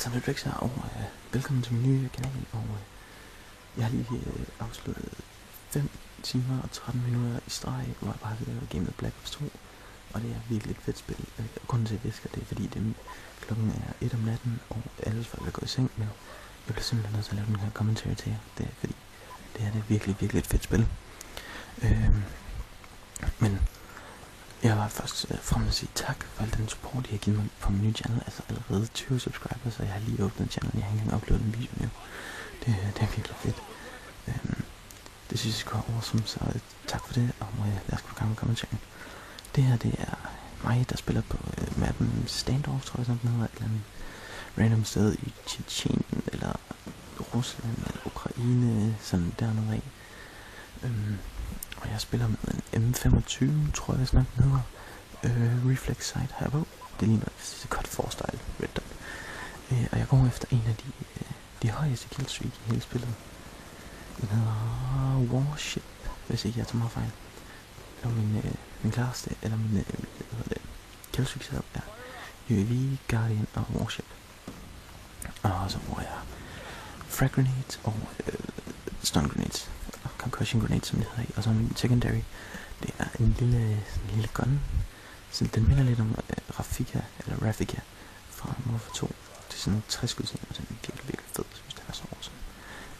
Alexander Drix her, og velkommen til min nye kanal, og jeg har lige afsluttet 5 timer og 13 minutter i streg, hvor jeg bare har gamet Black Ops 2, og det er virkelig et fedt spil. Grunden til at jeg visker det er, fordi klokken er 1 om natten, og alle folk er gået i seng, men jeg bliver simpelthen nødt til at lave den her commentary til jer. Det er fordi, det er virkelig et fedt spil. Men jeg var først frem at sige tak for al den support, I har givet mig på min nye channel. Altså allerede 20 subscribers, og jeg har lige åbnet channelen. Jeg har ikke engang uploadet en video nu. Det er virkelig fedt. Det synes jeg går awesome, så tak for det. Og lad os gå i gang med kommentaren. Det her, det er mig, der spiller på mappen Standoff, tror jeg sådan den hedder. Et eller andet random sted i Tjetjenien, eller Rusland, eller Ukraine, sådan dernede af. Og jeg spiller med en M25, tror jeg sådan den hedder. Reflex Sight her på. Det ligner et cut forstyle Red Dot. Og jeg går efter en af de højeste killstreak i hele spillet. Den hedder Warship, hvis ikke jeg tager mig fejl. Og min klareste, eller min killstreak setup er UAV, Guardian og Warship. Og så bruger jeg frag grenades og stun grenades. Concussion grenade, som det hedder i. Og så min secondary, det er en lille gun. Så den minder lidt om Rafika fra Modern Warfare 2. Det er sådan en 60 skud, og den er virkelig fed, synes det er så awesome.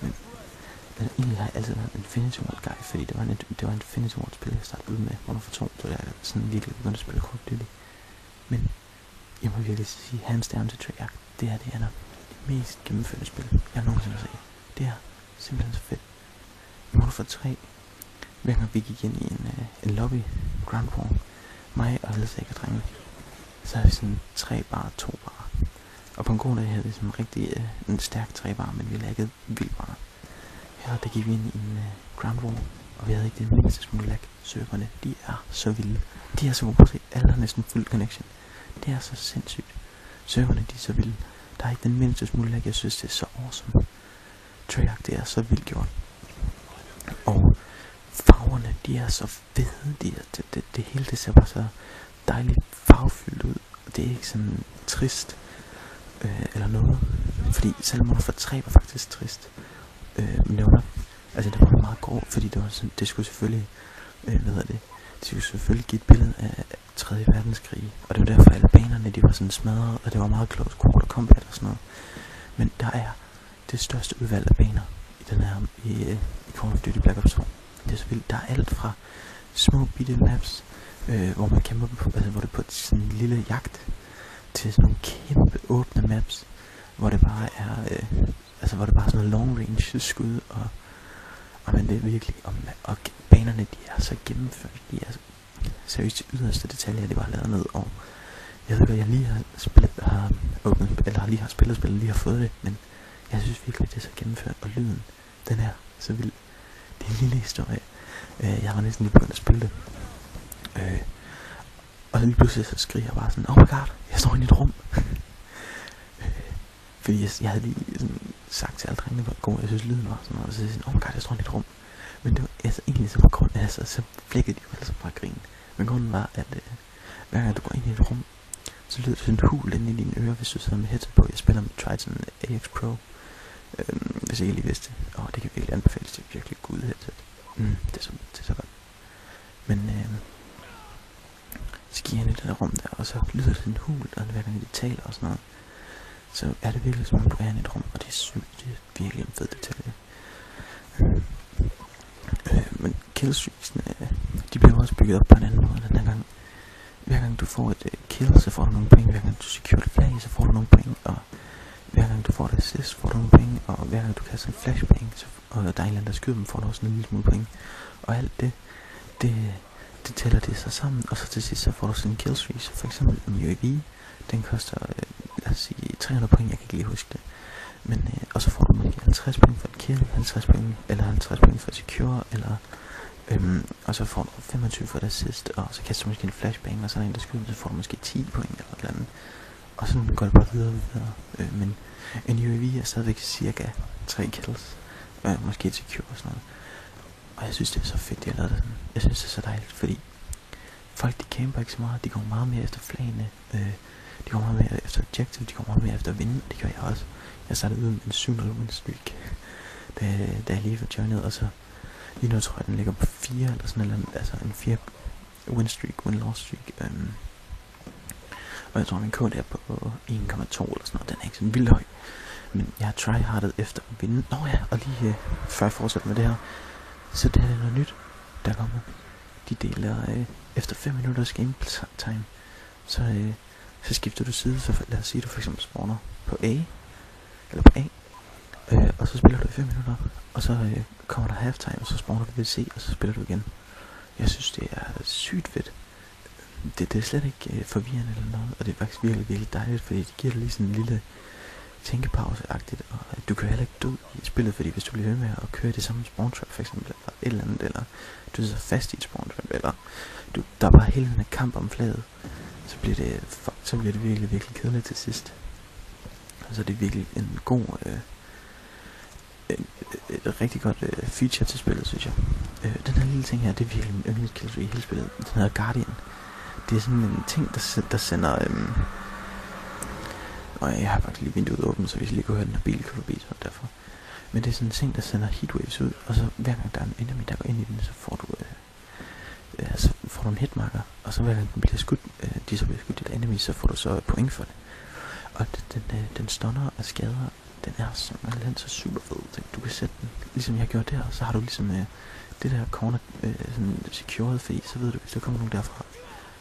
Men egentlig har jeg altid været en Infinity Ward guy, fordi det var en Infinity Ward spil, jeg startede ud med Modern Warfare 2, så jeg sådan virkelig begyndt at spille Call of Duty. Men jeg må virkelig sige, hands down til Treyarch, det er det mest gennemførte spil, jeg nogensinde har set. Det er simpelthen så fedt. I Modern Warfare 3, hver gang vi gik ind i en lobby, Ground War, mig og alle sækkerdrenge, så havde vi sådan 3 bar, 2 bar. Og på en god dag havde vi sådan rigtig en stærk 3 bar, men vi laggede vildt bare. Her der gik vi ind i en Ground War, og vi havde ikke det mindste smule lag. Serverne, de er så vilde. De er så gode på at se, alle har næsten fuld connection. Det er så sindssygt. Serverne, de er så vilde. Der er ikke den mindste smule lag, jeg synes det er så awesome. Treyarch, det er så vildt gjort. Og farverne, de er så fede, det hele det ser bare så dejligt farvefyldt ud, og det er ikke sådan trist, eller noget, fordi selvom man får 3 var faktisk trist, men det var nok, altså det var meget grov, fordi det var sådan, det skulle selvfølgelig, det skulle selvfølgelig give et billede af 3. verdenskrig, og det var derfor albanerne, de var sådan smadret, og det var meget close quarter combat og sådan noget, men der er det største udvalg af baner i den her, i Call of Duty Black Ops 2. Det er så vildt. Der er alt fra små bitte maps, hvor man kæmper på, altså hvor det er på sådan en lille jagt, til sådan nogle kæmpe åbne maps, hvor det bare er, hvor det bare er sådan noget long range skud, og men det er virkelig, og banerne, de er så gennemført, de er seriøst til yderste detaljer, det var lavet ned, og jeg ved godt, jeg lige har spillet, lige har spillet spillet, lige har fået det, men jeg synes virkelig, det er så gennemført, og lyden, den er så vild. Det er en lille historie. Jeg var næsten lige begyndt at spille det. Og så lige pludselig så skriger jeg bare sådan, oh my god, jeg står inde i et rum. Fordi jeg havde lige sådan sagt til alle drengene, hvor god jeg synes lyden var. Sådan noget, og så sagde jeg sådan, oh my god, jeg står inde i et rum. Men det var altså egentlig så var grunden, altså så flækkede de jo altså bare grin. Men grunden var, at hver gang du går ind i et rum, så lyder det sådan en hul inde i dine ører, hvis du sidder med headset på. Jeg spiller med Triton AX Pro. Hvis jeg ikke lige vidste det. Det kan virkelig anbefales til virkelig god headset. Det er så godt. Men så gik jeg ind i det der rum der, og så lyder det sådan en hul, og hver gang de taler og sådan noget, så er det virkelig som om du er inde i et rum, og det er sygt, det er virkelig en fed detalje. Men killstreaksene, de bliver også bygget op på en anden måde den her gang. Hver gang du får et kill, så får du nogle point. Hver gang du secure et flag, så får du nogle point, og hver gang du får et assist, får du nogle point, og hver gang du kaster en flashbang, og der er en eller anden, der skyder dem, får du også en lille smule point. Og alt det tæller det sig sammen, og så til sidst så får du sådan en killstreak. Så for eksempel en UAV, den koster, lad os sige, 300 point, jeg kan ikke lige huske det. Men, og så får du måske 50 point for et kill, 50 point, eller 50 point for et secure, eller, og så får du 25 for et assist, og så kaster du måske en flashbang, og så er der en, der skyder, så får du måske 10 point, eller et eller andet. Og sådan går det bare videre. Men en UAV er stadigvæk cirka 3 kills. Måske et secure og sådan noget. Og jeg synes det er så fedt, de har lavet det sådan. Jeg synes det er så dejligt, fordi folk de camper ikke så meget, de går meget mere efter flagene, de går meget mere efter objective, de går meget mere efter at vinde, og det gør jeg også. Jeg startede ud med en 7-0 win streak, da jeg lige var joinet, og så lige nu tror jeg den ligger på 4 eller sådan eller andet, altså en 4 win streak, win loss streak, og jeg tror min KD er på 1,2 eller sådan noget, den er ikke sådan vildt høj, men jeg har tryhardet efter at vinde. Nå ja, og lige før jeg fortsætter med det her, så det er noget nyt, der kommer. De deler efter 5 minutters game time, så skifter du side, så lad os sige, at du for eksempel spawner på A, eller på A, og så spiller du i 5 minutter, og så kommer der halftime, og så spawner du ved C, og så spiller du igen. Jeg synes, det er sygt fedt. Det er slet ikke forvirrende eller noget, og det er faktisk virkelig, virkelig dejligt, fordi det giver dig lige sådan en lille tænkepause-agtigt, og du kan heller ikke dø i spillet, fordi hvis du bliver ved med at køre det samme spawn trap for eksempel, eller et eller andet, eller du sidder fast i et spawn trap, eller der er bare hele en kamp om flaget, så bliver det virkelig, virkelig kedeligt til sidst. Altså det er virkelig en god, et rigtig godt feature til spillet, synes jeg. Den her lille ting her, det er virkelig min yndlingskillstreak i hele spillet. Den hedder Guardian. Det er sådan en ting, der sender... og jeg har faktisk lige vinduet åbent, så hvis jeg lige kunne høre den her bil køre forbi, så derfor. Men det er sådan en ting, der sender heatwaves ud, og så hver gang der er en enemy, der går ind i den, så får du en hitmarker, og så hver gang den bliver skudt, så bliver skudt dit enemy, så får du så point for det. Og den stunner og skader, den er simpelthen så super fed. Du kan sætte den, ligesom jeg gjorde der, så har du ligesom det der corner sådan secured, fordi så ved du, hvis der kommer nogen derfra,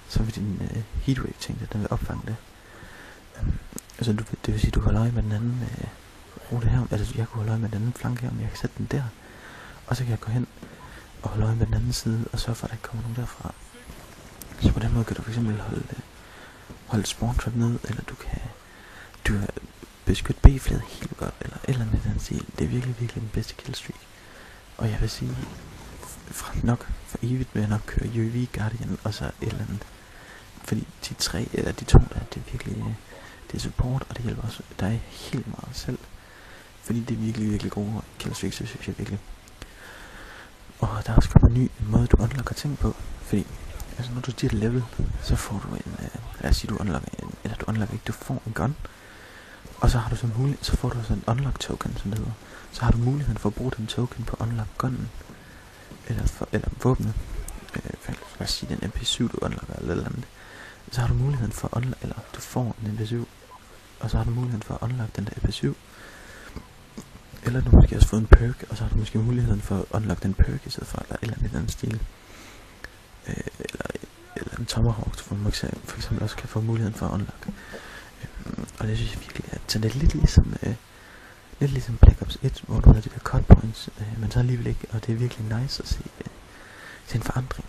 så vil din heatwave ting, den vil opfange det. Altså det vil sige, at du kan holde øje med den anden rute her, altså jeg kunne holde øje med den anden flanke her, om jeg kan sætte den der, og så kan jeg gå hen og holde øje med den anden side, og sørge for, at der ikke kommer nogen derfra. Så på den måde kan du fx holde spawn trap ned, eller du kan beskytte B-flaget helt godt, eller et eller andet i den stil. Det er virkelig, virkelig den bedste killstreak. Og jeg vil sige, for evigt vil jeg nok køre UAV Guardian, og så et eller andet. Fordi de to der, det er virkelig, det er support, og det hjælper også dig helt meget selv. Fordi det er virkelig, virkelig gode killstreaks, synes jeg virkelig. Og der er også kommet en ny måde, du unlocker ting på. Fordi, altså når du stiger level, så får du lad os sige, du unlocker ikke, du får en gun. Og så har du så får du sådan en unlock token, som det hedder. Så har du muligheden for at bruge den token på unlock gunnen. Eller våbnet. Lad os sige, den MP7 du unlocker eller andet. Så har du muligheden for at unlock, eller du får en MP7. Og så har du muligheden for at unlock den der MP7. Eller du måske også fået en perk, og så har du måske muligheden for at unlock den perk i stedet for, eller et eller andet stil. Eller en tomahawk, hvor man for eksempel også kan få muligheden for at unlock. Og det synes jeg virkelig er, så det er lidt ligesom Black Ops 1, hvor du har de der cut points, men så alligevel ikke, og det er virkelig nice at se en forandring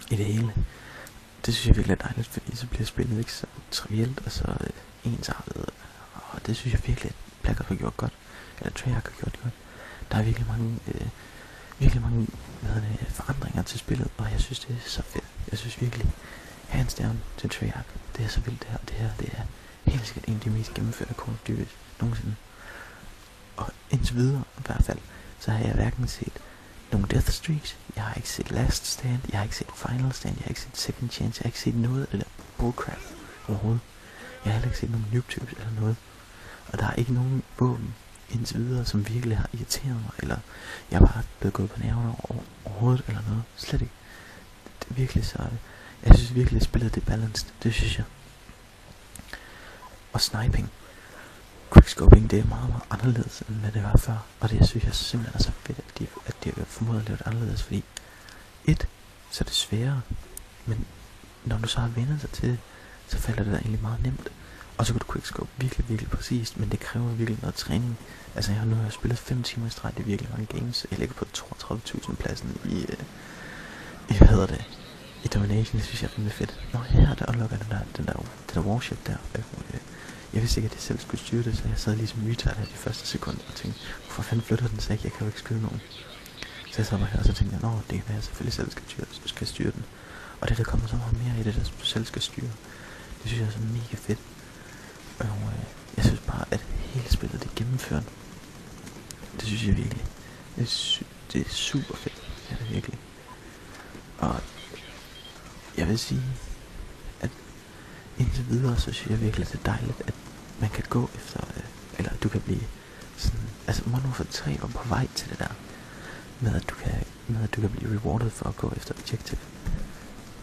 i det hele. Det synes jeg virkelig er dejligt, fordi så bliver spillet ikke så trivielt og så ensartet, og det synes jeg virkelig, at Black Ops har gjort godt, eller Treyarch har gjort godt. Der er virkelig mange forandringer til spillet, og jeg synes det er så fedt. Jeg synes virkelig, hands down til Treyarch, det er så vildt det her, det er helt sikkert en af de mest gennemførte Call of Duty nogensinde. Og indtil videre, i hvert fald, så har jeg hverken set nogle death streaks, jeg har ikke set last stand, jeg har ikke set final stand, jeg har ikke set second chance, jeg har ikke set noget af det der bullcrap overhovedet. Jeg har heller ikke set nogen noob tubes eller noget. Og der er ikke nogen våben indtil videre, som virkelig har irriteret mig, eller jeg bare blevet gået på nerverne overhovedet eller noget. Slet ikke. Det er virkelig så... Jeg synes virkelig, at spillet det balanced. Det synes jeg. Og sniping. Quickscoping, det er meget, meget anderledes, end hvad det var før. Og det synes jeg simpelthen er så fedt, at de har formået at lave det anderledes. Fordi så er det sværere. Men når du så har vendt sig til det, så falder det da egentlig meget nemt. Og så kan du quickscope virkelig, virkelig præcist. Men det kræver virkelig noget træning. Altså nu har jeg spillet 5 timer i streg. Det er virkelig mange games. Jeg ligger på 32.000 pladsen i i Domination. Det synes jeg er rimelig fedt. Nå her, der unlocker den der warship der. Jeg vidste ikke, at jeg selv skulle styre det, så jeg sad ligesom retard her de første sekunder og tænkte, hvorfor fanden flytter den sig ikke? Jeg kan jo ikke skyde nogen. Så jeg sad bare her, og så tænkte jeg, det kan være, jeg selvfølgelig selv skal styre den. Og det der kommer så meget mere i det, der du selv skal styre. Det synes jeg er så mega fedt. Og jeg synes bare, at hele spillet, det er gennemført. Det synes jeg virkelig. Det er super fedt. Det er det virkelig. Og jeg vil sige, at indtil videre, så synes jeg virkelig, at det er dejligt, at man kan gå efter, eller du kan blive sådan, altså Modern Warfare 3 var på vej til det der, med at du kan blive rewarded for at gå efter objective.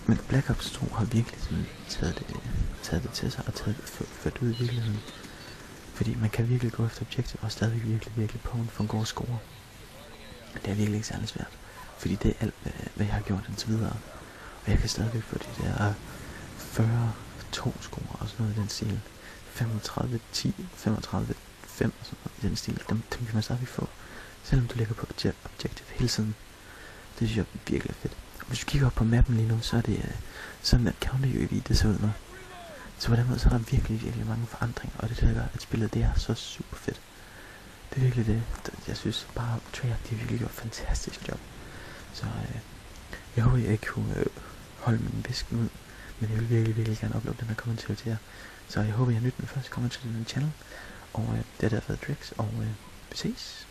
Men Black Ops 2 har virkelig sådan taget det til sig og ført ud i virkeligheden. Fordi man kan virkelig gå efter objective og stadig virkelig på for en god score. Det er virkelig ikke særlig svært. Fordi det er alt, hvad jeg har gjort indtil videre. Og jeg kan stadigvæk få de der 42 score og sådan noget i den stil. 35, 10, 35, 5 og sådan noget i den stil. Dem kan man stadigvæk få. Selvom du ligger på objective hele tiden. Det synes jeg er virkelig fedt. Hvis du kigger op på mappen lige nu, så er det sådan, at Counter UAV det ser ud nu. Så på den måde, så er der virkelig mange forandringer. Og det der gør, at spillet det er så super fedt. Det er virkelig det. Jeg synes bare, Treyarch, de har virkelig gjort et fantastisk job. Så jeg håber, jeg ikke kunne holde min visken ud. Men jeg vil virkelig gerne uploade den her kommentar til jer. Så jeg håber, jeg nytter den første kommentar til den channel. Og det har været Drix, og vi ses.